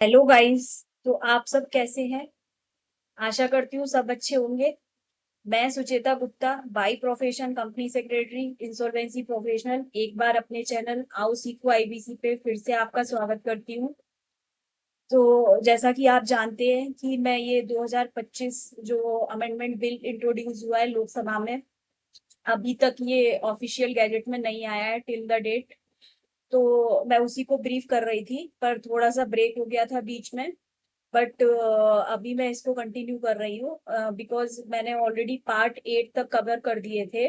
Hello guys. तो आप सब कैसे हैं? आशा करती हूँ सब अच्छे होंगे। मैं Sucheta Gupta, by profession company secretary, insolvency professional, एक बार अपने चैनल आओ सीखो आईबीसी पे फिर से आपका स्वागत करती हूँ। तो जैसा कि आप जानते हैं कि मैं ये 2025 जो अमेंडमेंट बिल इंट्रोड्यूस हुआ है लोकसभा में, अभी तक ये ऑफिशियल गैजेट में नहीं आया है टिल द डेट। तो मैं उसी को ब्रीफ कर रही थी, पर थोड़ा सा ब्रेक हो गया था बीच में। बट अभी मैं इसको कंटिन्यू कर रही हूँ बिकॉज मैंने ऑलरेडी पार्ट 8 तक कवर कर दिए थे।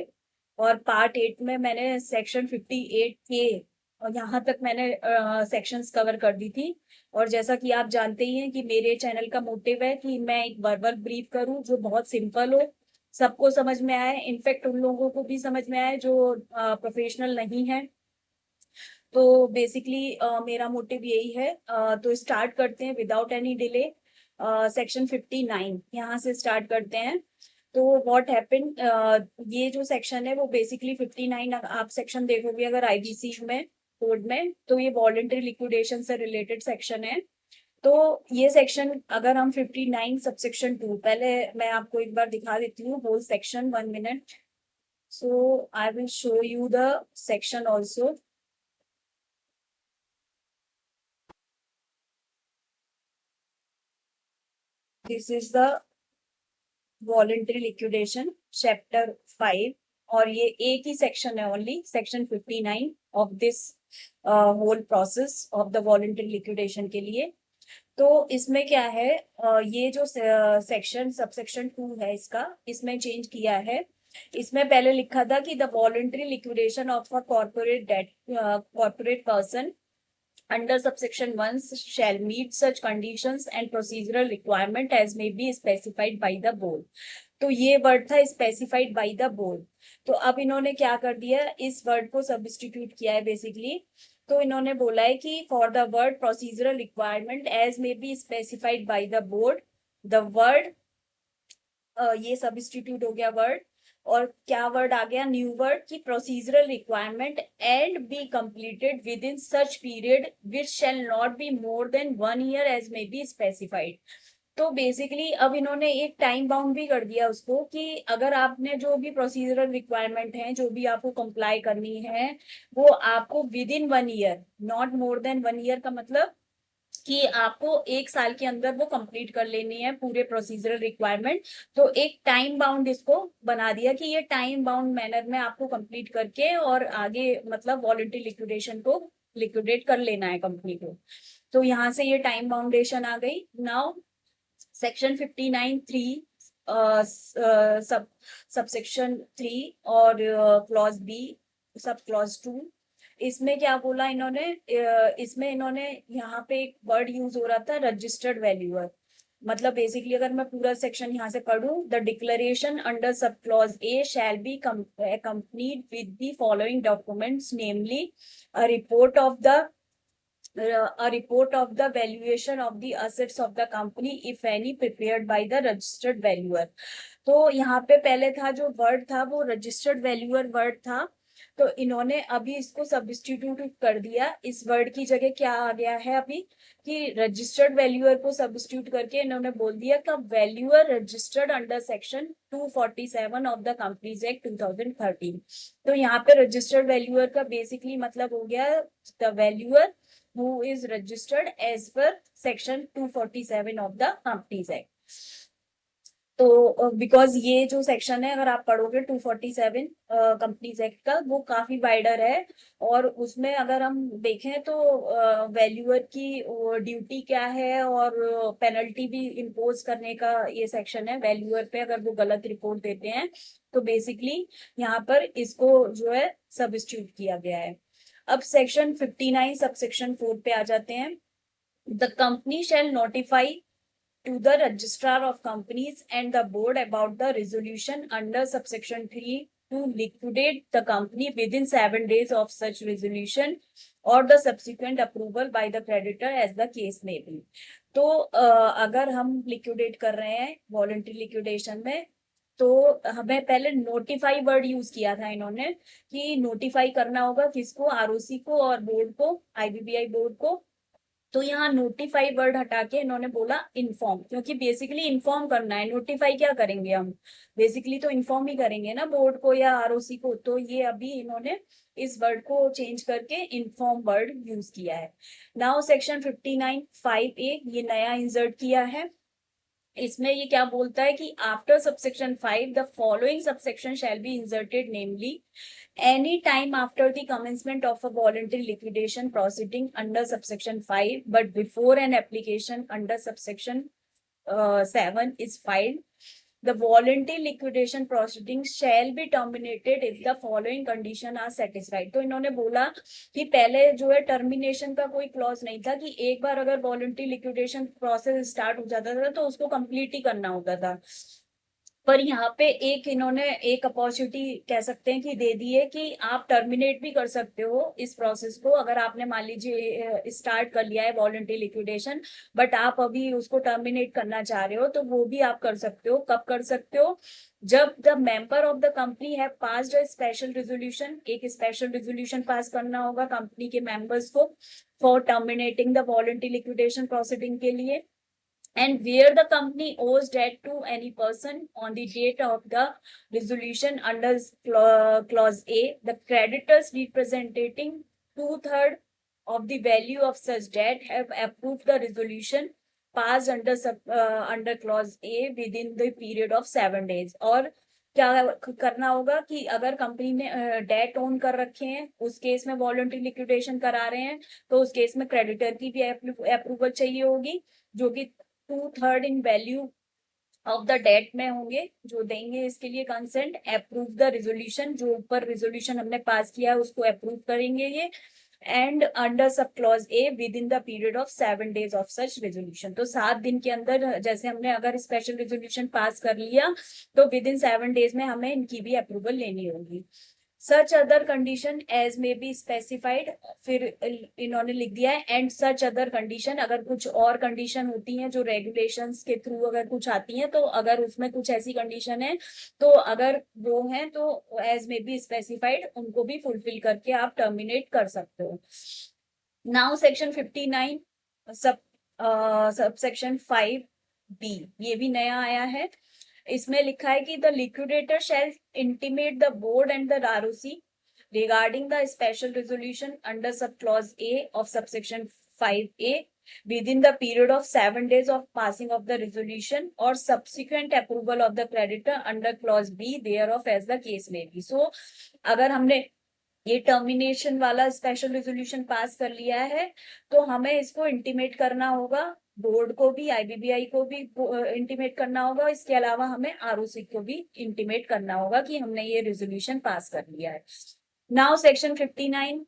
और पार्ट 8 में मैंने सेक्शन 58 के और यहाँ तक मैंने सेक्शंस कवर कर दी थी। और जैसा कि आप जानते ही हैं कि मेरे चैनल का मोटिव है कि मैं एक वर्बल ब्रीफ करूँ जो बहुत सिंपल हो, सबको समझ में आए, इनफैक्ट उन लोगों को भी समझ में आए जो प्रोफेशनल नहीं है। तो बेसिकली मेरा मोटिव यही है। तो स्टार्ट करते हैं विदाउट एनी डिले। सेक्शन 59 यहाँ से स्टार्ट करते हैं। तो व्हाट हैपेंड, ये जो सेक्शन है वो बेसिकली 59, आप सेक्शन देखोगे अगर आईबीसी में कोड में, तो ये वॉलेंट्री लिक्विडेशन से रिलेटेड सेक्शन है। तो ये सेक्शन अगर हम 59 सबसेक्शन 2, पहले मैं आपको एक बार दिखा देती हूँ होल सेक्शन, 1 मिनट। So I will show you the section also. This is the voluntary liquidation chapter 5। और ये एक ही सेक्शन है, only section 59 of this whole process of the voluntary liquidation के लिए। तो इसमें क्या है, ये जो सेक्शन सबसेक्शन 2 है इसका, इसमें चेंज किया है। इसमें पहले लिखा था कि the voluntary liquidation of a corporate debt corporate person under subsection 1 shall meet such conditions and procedural requirement as may be specified by the board। तो ये वर्ड था स्पेसिफाइड बाय द बोर्ड। तो अब इन्होंने क्या कर दिया, इस वर्ड को सब्स्टिट्यूट किया है बेसिकली। तो इन्होंने बोला है कि for the word procedural requirement as may be specified by the board, the word, ये सब्स्टिट्यूट हो गया वर्ड। और क्या वर्ड आ गया, न्यू वर्ड, की procedural requirement and be completed within such period which shall not be more than 1 year as may be specified. तो basically अब इन्होंने एक टाइम बाउंड भी कर दिया उसको कि अगर आपने जो भी प्रोसीजरल रिक्वायरमेंट है, जो भी आपको कंप्लाई करनी है, वो आपको with in 1 year, not more than 1 year का मतलब कि आपको 1 साल के अंदर वो कंप्लीट कर लेनी है पूरे प्रोसीजरल रिक्वायरमेंट। तो एक टाइम बाउंड इसको बना दिया कि ये टाइम बाउंड मैनर में आपको कंप्लीट करके और आगे मतलब वॉलंटरी लिक्विडेशन को लिक्विडेट कर लेना है कंपनी को। तो यहाँ से ये टाइम बाउंडेशन आ गई। नाउ सेक्शन 59(3) सब सबसेक्शन 3 और क्लॉज बी सब क्लॉज 2, इसमें क्या बोला इन्होंने, इसमें इन्होंने यहाँ पे एक वर्ड यूज हो रहा था रजिस्टर्ड वैल्यूअर। मतलब बेसिकली अगर मैं पूरा सेक्शन यहाँ से पढ़ूं, the declaration under sub clause A shall be accompanied with the following documents, namely a report of the a report of the valuation of the assets of the company if any prepared by the registered valuer। तो यहाँ पे पहले था जो word था वो registered valuer word था। तो इन्होंने अभी इसको सब्स्टिट्यूट कर दिया, इस वर्ड की जगह क्या आ गया है अभी, कि रजिस्टर्ड वैल्यूअर को सब्स्टिट्यूट करके इन्होंने बोल दिया कि valuer registered under section 247 of the companies act 2013। तो यहाँ पे रजिस्टर्ड वैल्यूअर का बेसिकली मतलब हो गया the valuer who is registered as per section 247 of the Companies Act। तो बिकॉज ये जो सेक्शन है अगर आप पढ़ोगे 247 कंपनीज एक्ट का, वो काफी वाइडर है। और उसमें अगर हम देखें तो वैल्यूअर की ड्यूटी क्या है और पेनल्टी भी इम्पोज करने का ये सेक्शन है वैल्यूअर पे अगर वो गलत रिपोर्ट देते हैं। तो बेसिकली यहाँ पर इसको जो है सब्स्टिट्यूट किया गया है। अब सेक्शन 59 सबसेक्शन 4 पे आ जाते हैं। The company shall notify to the registrar of companies and the board about the resolution under subsection 3 to liquidate the company within 7 days of such resolution or the subsequent approval by the creditor as the case may be। तो अगर हम liquidate कर रहे हैं voluntary liquidation में, तो हमें पहले नोटिफाई वर्ड यूज किया था इन्होंने कि नोटिफाई करना होगा किसको, आरओसी को और बोर्ड को, आईबीबीआई बोर्ड को। तो यहाँ नोटिफाई वर्ड हटा के इन्होंने बोला इन्फॉर्म, क्योंकि बेसिकली इन्फॉर्म करना है, नोटिफाई क्या करेंगे हम, बेसिकली तो इन्फॉर्म ही करेंगे ना बोर्ड को या आरओसी को। तो ये अभी इन्होंने इस वर्ड को चेंज करके इन्फॉर्म वर्ड यूज किया है। नाउ सेक्शन 59(5)(a) ये नया इंसर्ट किया है। इसमें ये क्या बोलता है कि after subsection 5 the following subsection shell be inserted, namely any time after the commencement of a voluntary liquidation proceeding under subsection 5 but before an application under subsection 7 is filed, the voluntary liquidation proceeding shall be terminated if the following condition are satisfied। तो इन्होंने बोला कि पहले जो है termination का कोई clause नहीं था, कि एक बार अगर वॉलंटरी लिक्विडेशन प्रोसेस स्टार्ट हो जाता था तो उसको कंप्लीट ही करना होता था। पर यहाँ पे एक इन्होंने एक अपॉर्चुनिटी कह सकते हैं कि दे दी है कि आप टर्मिनेट भी कर सकते हो इस प्रोसेस को। अगर आपने मान लीजिए स्टार्ट कर लिया है वॉलंटरी लिक्विडेशन, बट आप अभी उसको टर्मिनेट करना चाह रहे हो, तो वो भी आप कर सकते हो। कब कर सकते हो? जब the member of the company have passed a special resolution, एक स्पेशल रेजोल्यूशन पास करना होगा कंपनी के मेंबर्स को for terminating the voluntary liquidation proceeding के लिए, and where the company owes debt to any person on the date of the resolution under clause A, the creditors representing 2/3 of the value of such debt have approved the resolution passed under clause A within the period of 7 days। और क्या करना होगा कि अगर company ने date own कर रखे हैं, उस केस में वॉलंटरी लिक्विडेशन करा रहे हैं, तो उस केस में क्रेडिटर की भी अप्रूवल चाहिए होगी, जो कि 2/3 इन वैल्यू ऑफ द डेट में होंगे, जो देंगे इसके लिए कंसेंट। अप्रूव द रेजोल्यूशन, जो ऊपर रेजोल्यूशन हमने पास किया है उसको अप्रूव करेंगे ये। And under sub clause A with in the period of 7 days of such resolution. तो 7 दिन के अंदर, जैसे हमने अगर स्पेशल रेजोल्यूशन पास कर लिया तो विद इन 7 days में हमें इनकी भी अप्रूवल लेनी होगी। सच अदर कंडीशन एज में बी स्पेसिफाइड, फिर इन्होंने लिख दिया है एंड सच अदर कंडीशन, अगर कुछ और कंडीशन होती हैं जो रेगुलेशंस के थ्रू अगर कुछ आती हैं, तो अगर उसमें कुछ ऐसी कंडीशन है तो अगर वो है तो एज में बी स्पेसिफाइड उनको भी फुलफिल करके आप टर्मिनेट कर सकते हो। Now section 59 sub section 5B, ये भी नया आया है। इसमें लिखा है कि the liquidator shall intimate the board and the ROC regarding the special resolution under sub clause A of subsection 5A within the period of 7 days of passing of the resolution or subsequent approval of the creditor under clause B thereof as the case may be। So अगर हमने ये termination वाला special resolution pass कर लिया है तो हमें इसको इंटीमेट करना होगा, बोर्ड को भी, आईबीबीआई को भी इंटीमेट करना होगा। इसके अलावा हमें आरओसी को भी इंटीमेट करना होगा कि हमने ये रेजोल्यूशन पास कर लिया है। नाउ सेक्शन 59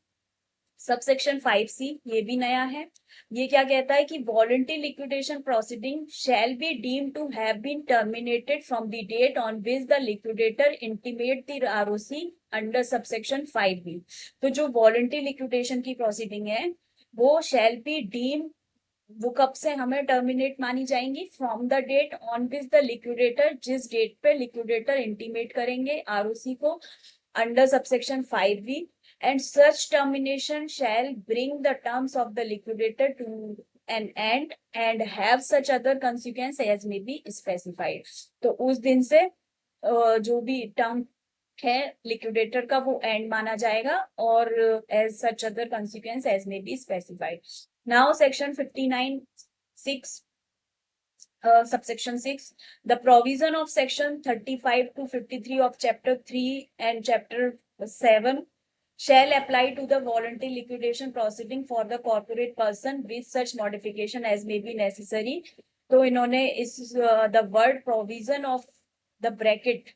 सबसेक्शन 5C, ये भी नया है। ये क्या कहता है कि voluntary liquidation proceeding shall be deem to have been terminated from the date on which the liquidator intimate the ROC under subsection 5B। तो जो वॉलंटरी लिक्विडेशन की प्रोसीडिंग है वो शैल बी डीम, वो कब से हमें टर्मिनेट मानी जाएंगी? From the date on which the liquidator, जिस डेट पे लिक्विडेटर इंटीमेट करेंगे आरओसी को under subsection 5B, and such termination shall bring the terms of the liquidator to an end and have such other consequence as may be specified। तो उस दिन से जो भी टर्म है लिक्विडेटर का वो एंड माना जाएगा और as such other consequence as may be specified. Now section 59(6) subsection 6, the provision of section 35 to 53 of chapter 3 and chapter 7 shall apply to the voluntary liquidation proceeding for the corporate person with such modification as may be necessary। तो इन्होंने इस the word provision of the bracket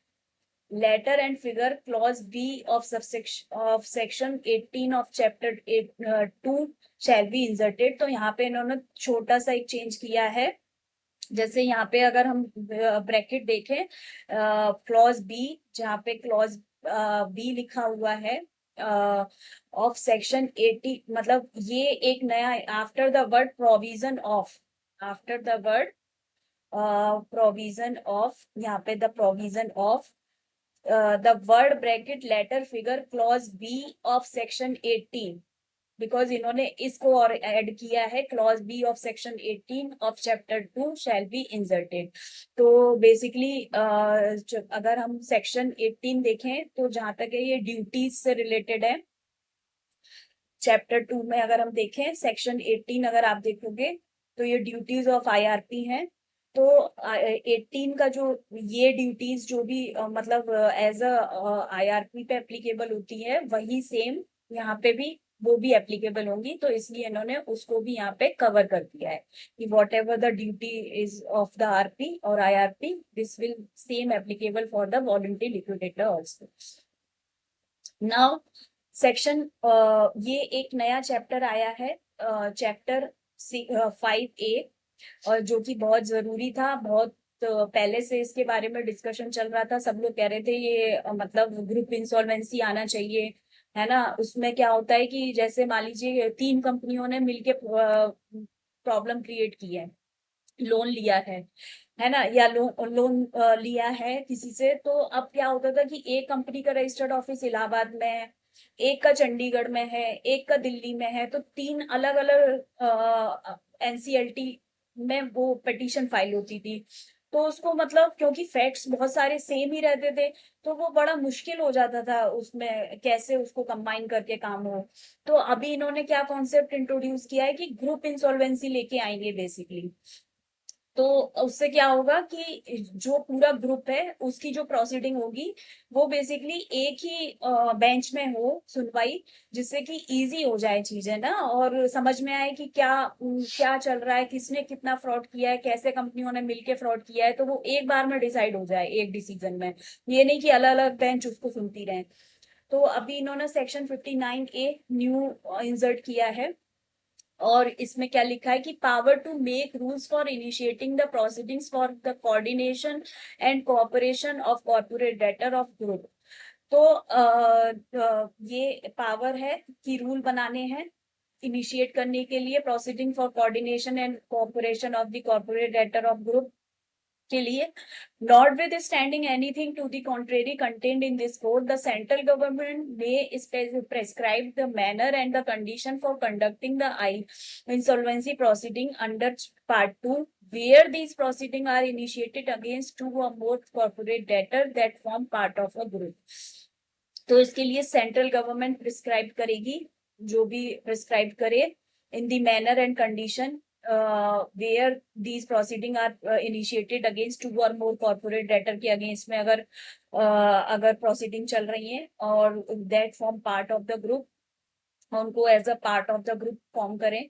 letter and figure clause B of subsection of section 18 of chapter 2 shall be inserted। तो यहाँ पे इन्होंने छोटा सा एक चेंज किया है। जैसे यहाँ पे अगर हम ब्रैकेट देखें क्लॉज बी, जहाँ पे क्लॉज बी लिखा हुआ है ऑफ सेक्शन 80, मतलब ये एक नया, after the word provision of, after the word provision of, यहाँ पे the provision of the word bracket letter figure clause B of section 18 because इन्होंने इसको और ऐड किया है, clause B of section 18 of chapter 2 shall be inserted. तो basically अगर हम सेक्शन 18 देखें तो जहां तक है ये ड्यूटीज से रिलेटेड है। चैप्टर 2 में अगर हम देखें सेक्शन 18 अगर आप देखोगे तो ये ड्यूटीज ऑफ आईआरपी हैं। तो 18 का जो ये ड्यूटीज जो भी मतलब एज अ आईआरपी पे एप्लीकेबल होती है वही सेम यहाँ पे भी वो भी एप्लीकेबल होंगी। तो इसलिए इन्होंने उसको भी यहाँ पे कवर कर दिया है कि whatever the duty is of the RP और IRP this will same applicable for the voluntary liquidator also. Now section ये एक नया चैप्टर आया है, चैप्टर 5A, और जो कि बहुत जरूरी था। बहुत पहले से इसके बारे में डिस्कशन चल रहा था, सब लोग कह रहे थे ये मतलब ग्रुप इंसॉल्वेंसी आना चाहिए, है ना। उसमें क्या होता है कि जैसे मान लीजिए 3 कंपनियों ने मिलके प्रॉब्लम क्रिएट की है, लोन लिया है ना, या लोन लोन लिया है किसी से। तो अब क्या होता था कि एक कंपनी का रजिस्टर्ड ऑफिस इलाहाबाद में है, एक का चंडीगढ़ में है, एक का दिल्ली में है, तो 3 अलग अलग एनसीएलटी में वो पिटीशन फाइल होती थी। तो उसको मतलब क्योंकि फैक्ट्स बहुत सारे सेम ही रहते थे तो वो बड़ा मुश्किल हो जाता था उसमें कैसे उसको कंबाइन करके काम हो। तो अभी इन्होंने क्या कॉन्सेप्ट इंट्रोड्यूस किया है कि ग्रुप इंसॉल्वेंसी लेके आएंगे बेसिकली। तो उससे क्या होगा कि जो पूरा ग्रुप है उसकी जो प्रोसीडिंग होगी वो बेसिकली एक ही बेंच में हो सुनवाई, जिससे कि इजी हो जाए चीजें ना, और समझ में आए कि क्या क्या चल रहा है, किसने कितना फ्रॉड किया है, कैसे कंपनियों ने मिलके फ्रॉड किया है, तो वो एक बार में डिसाइड हो जाए एक डिसीजन में। ये नहीं कि अलग अलग बेंच उसको सुनती रहे। तो अभी इन्होंने सेक्शन 59A न्यू इंसर्ट किया है, और इसमें क्या लिखा है कि power to make rules for initiating the proceedings for the coordination and cooperation of corporate debtor of group. तो ये पावर है कि रूल बनाने हैं इनिशिएट करने के लिए proceeding for coordination and cooperation of the corporate debtor of group के लिए। Notwithstanding anything to the contrary contained in this code, the central government may prescribe the manner and the condition for conducting the insolvency proceeding under Part 2, where these proceedings are initiated against 2 or more corporate debtors that form part of a group. तो इसके लिए central government prescribe करेगी, जो भी prescribe करे in the manner and condition where these proceeding are initiated against 2 और more corporate debtor के against में अगर प्रोसीडिंग चल रही है और that form part of the group, उनको as a part of the group form करें।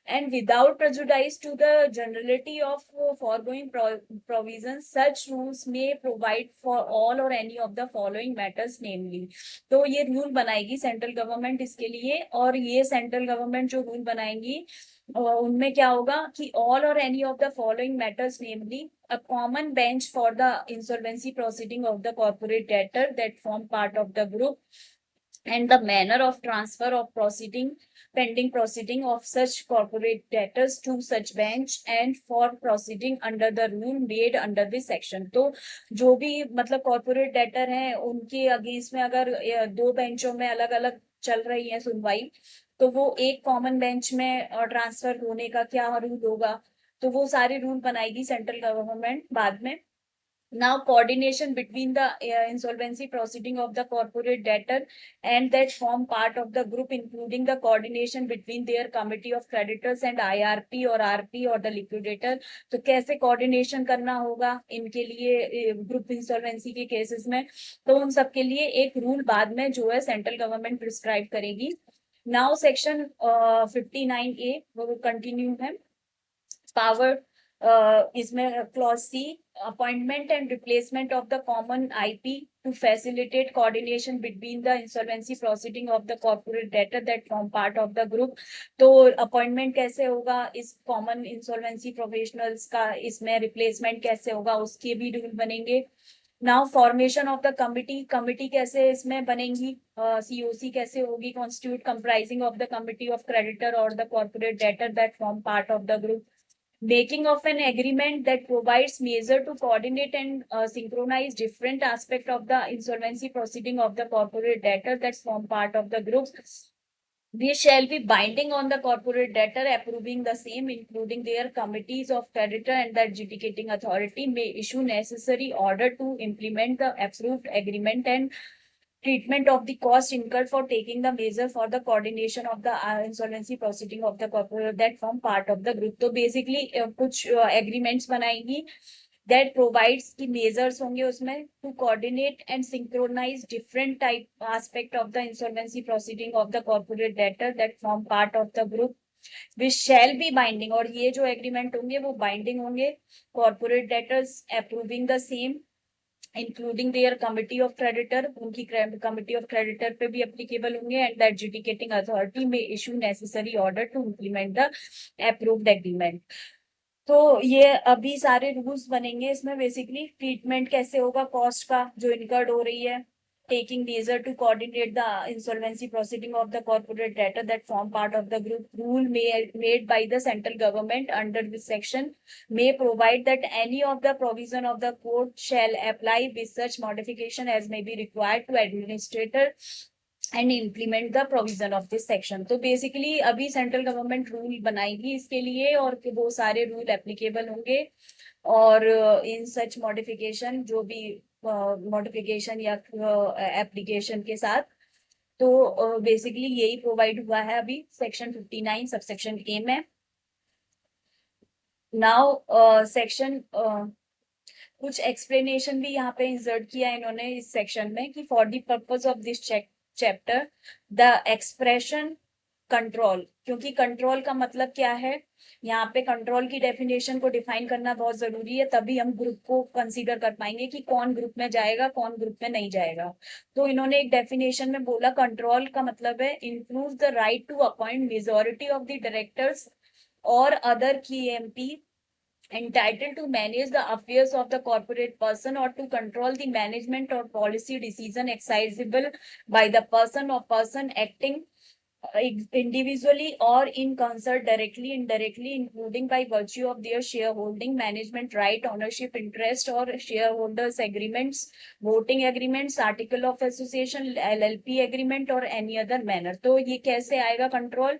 And without prejudice to the generality of foregoing provision such rules में प्रोवाइड फॉर ऑल और any of the following matters namely. तो ये rule बनाएगी central government इसके लिए, और ये सेंट्रल गवर्नमेंट जो रूल बनाएंगी उनमें क्या होगा कि ऑल और any of the following matters namely a common bench for the insolvency proceeding of the corporate debtor that form part of the group, and the manner of transfer of pending proceeding of such corporate debtors to such bench and for proceeding under the rule made under this section। तो जो भी मतलब corporate debtor हैं उनके against में अगर 2 बेंचों में अलग अलग चल रही है सुनवाई, तो वो एक कॉमन बेंच में ट्रांसफर होने का क्या रूल होगा, तो वो सारे रूल बनाएगी सेंट्रल गवर्नमेंट बाद में। Now, coordination between the insolvency proceeding of the corporate debtor and that form part of the group, including the coordination between their committee of creditors and IRP or RP or the liquidator। तो कैसे coordination करना होगा इनके लिए group insolvency के cases में, तो उन सब के लिए एक रूल बाद में जो है सेंट्रल गवर्नमेंट प्रिस्क्राइब करेगी। नाउ सेक्शन 59A वो कंटिन्यू है। पावर इसमें clause C appointment and replacement of the common IP to facilitate coordination between the insolvency proceeding of the corporate debtor that form part of the group. तो appointment कैसे होगा इस common insolvency professionals का, इसमें replacement कैसे होगा उसके भी रूल बनेंगे। Now formation of the committee कैसे इसमें बनेंगी, सीओसी कैसे होगी, constitute comprising of the committee of creditor और the corporate debtor that form part of the group. Making of an agreement that provides measure to coordinate and synchronize different aspect of the insolvency proceeding of the corporate debtor that form part of the group। we shall be binding on the corporate debtor approving the same, including their committees of creditor, and the adjudicating authority may issue necessary order to implement the approved agreement and treatment of the cost incurred for taking the measure for the coordination of the insolvency proceeding of the corporate that form part of the group. तो basically कुछ agreements बनाएंगी that provides की measures होंगे उसमें to coordinate and synchronize different type aspect of the insolvency proceeding of the corporate debtor that form part of the group which shall be binding. और ये जो agreement होंगे वो binding होंगे corporate debtors approving the same including their committee of creditor, उनकी committee of creditor पे भी applicable होंगे एंड द एडजुडिकेटिंग अथॉरिटी में issue necessary order to implement the approved agreement. तो ये अभी सारे रूल्स बनेंगे इसमें. बेसिकली ट्रीटमेंट कैसे होगा कॉस्ट का जो इनकर्ड हो रही है, taking measure to coordinate the insolvency proceeding of the corporate debtor that form part of the group. Rule made by the central government under this section may provide that any of the provision of the code shall apply with such modification as may be required to administrator and implement the provision of this section. तो basically अभी central government rule बनाएगी इसके लिए और वो सारे rule applicable होंगे और इन सच मॉडिफिकेशन जो भी मॉडिफिकेशन या एप्लीकेशन के साथ. तो बेसिकली यही प्रोवाइड हुआ है अभी सेक्शन 59 सबसेक्शन ए में. नाउ सेक्शन कुछ एक्सप्लेनेशन भी यहाँ पे इंसर्ट किया है इन्होंने इस सेक्शन में कि for the purpose of this chapter the expression control, क्योंकि कंट्रोल का मतलब क्या है यहाँ पे कंट्रोल की डेफिनेशन को डिफाइन करना बहुत जरूरी है, तभी हम ग्रुप को कंसीडर कर पाएंगे कि कौन ग्रुप में जाएगा कौन ग्रुप में नहीं जाएगा. तो इन्होंने एक डेफिनेशन में बोला कंट्रोल का मतलब है include the right to appoint majority of the directors और other key MP entitled to manage the affairs of the corporate person or to control the management or policy decision exercisable by the person or person acting individually or in concert directly indirectly including by virtue of their shareholding management right ownership interest or shareholders agreements voting agreements article of association LLP agreement or any other manner. तो ये कैसे आएगा control?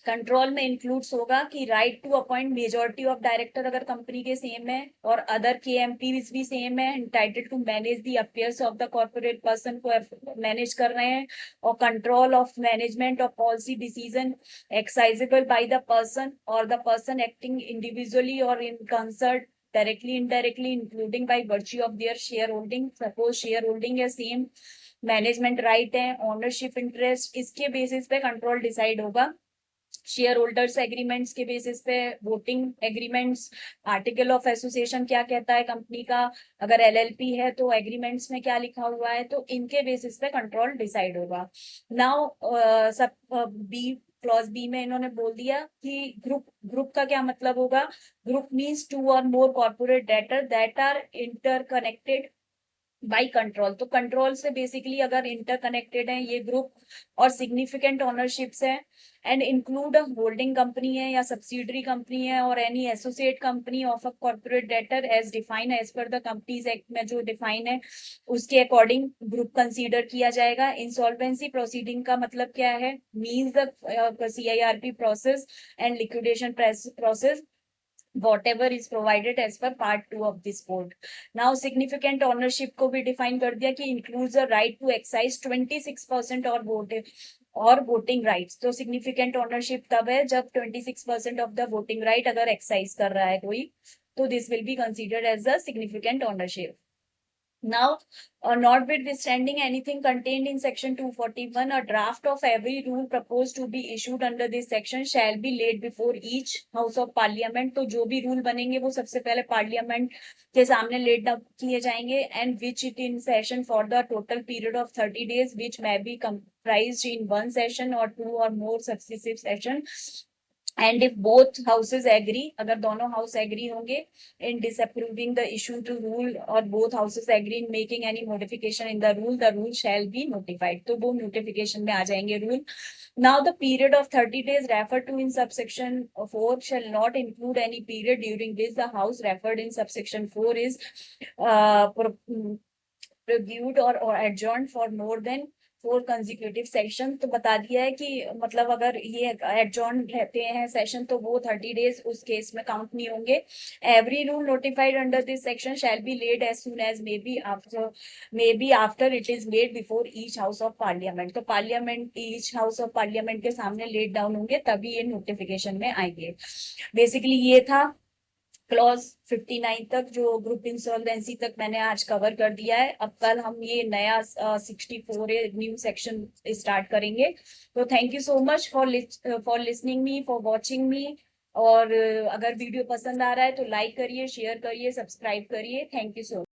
Control में includes होगा कि right to appoint majority of director अगर company के same है और अदर के एमपीज भी सेम है, entitled to manage the affairs of the corporate person को मैनेज कर रहे हैं और control of management of policy decision exercisable by the person और द पर्सन एक्टिंग इंडिविजुअली और in concert directly indirectly including by virtue of their share holding. Suppose share holding है same, management right है, ownership interest, इसके basis पे control decide होगा. Share holders agreements के basis पे voting agreements, article of association क्या कहता है कंपनी का, अगर एलएलपी है तो एग्रीमेंट्स में क्या लिखा हुआ है, तो इनके बेसिस पे कंट्रोल डिसाइड होगा. नाउ सब बी क्लॉज बी में इन्होंने बोल दिया कि ग्रुप का क्या मतलब होगा. ग्रुप मीन्स टू और more corporate debtor that are interconnected by control. तो कंट्रोल से बेसिकली अगर इंटरकनेक्टेड है ये ग्रुप और सिग्निफिकेंट ओनरशिप्स है एंड इंक्लूड होल्डिंग कंपनी है या सब्सिडरी कंपनी है और any associate company of a corporate debtor as define as per the companies act में जो डिफाइन है उसके अकॉर्डिंग ग्रुप कंसीडर किया जाएगा. इंसॉल्वेंसी प्रोसीडिंग का मतलब क्या है? Means the CIRP process and liquidation process whatever is provided as per part 2 of this code. Now significant ownership को भी define कर दिया कि includes a right to exercise 26% और voting rights. तो significant ownership तब है जब 26% of the voting right अगर exercise कर रहा है कोई, तो this will be considered as a significant ownership. Now, notwithstanding anything contained in section 241, a draft of every rule proposed to be issued under this section shall be laid before each house of parliament. तो जो भी rule बनेंगे वो सबसे पहले parliament के सामने lead किए जाएंगे and which it in session for the total period of 30 days which may be comprised in one session or two or more successive sessions. And if both houses agree, अगर दोनों house agree होंगे in disapproving the issue to rule और both houses agree in making any modification in the rule shall be notified. तो वो notification में आ जाएंगे rule. Now the period of 30 days refer to in subsection 4 shall not include any period during which the house referred in subsection 4 is prorogued or adjourned for more than 4 consecutive session, तो बता दिया है कि मतलब अगर ये adjourn रहते हैं सेशन तो वो 30 डेज उस केस में काउंट नहीं होंगे. Every rule notified under this section shall be laid as soon as may be after it is laid before each house of parliament. तो parliament, each house of parliament के सामने let down होंगे तभी ये notification में आएंगे. Basically ये था क्लॉज 59 तक, जो ग्रुप इंसॉल्वेंसी तक मैंने आज कवर कर दिया है. अब कल हम ये नया 64 न्यू सेक्शन स्टार्ट करेंगे. तो thank you so much for listening me, for watching मी. और अगर वीडियो पसंद आ रहा है तो लाइक करिए, शेयर करिए, सब्सक्राइब करिए. Thank you so much.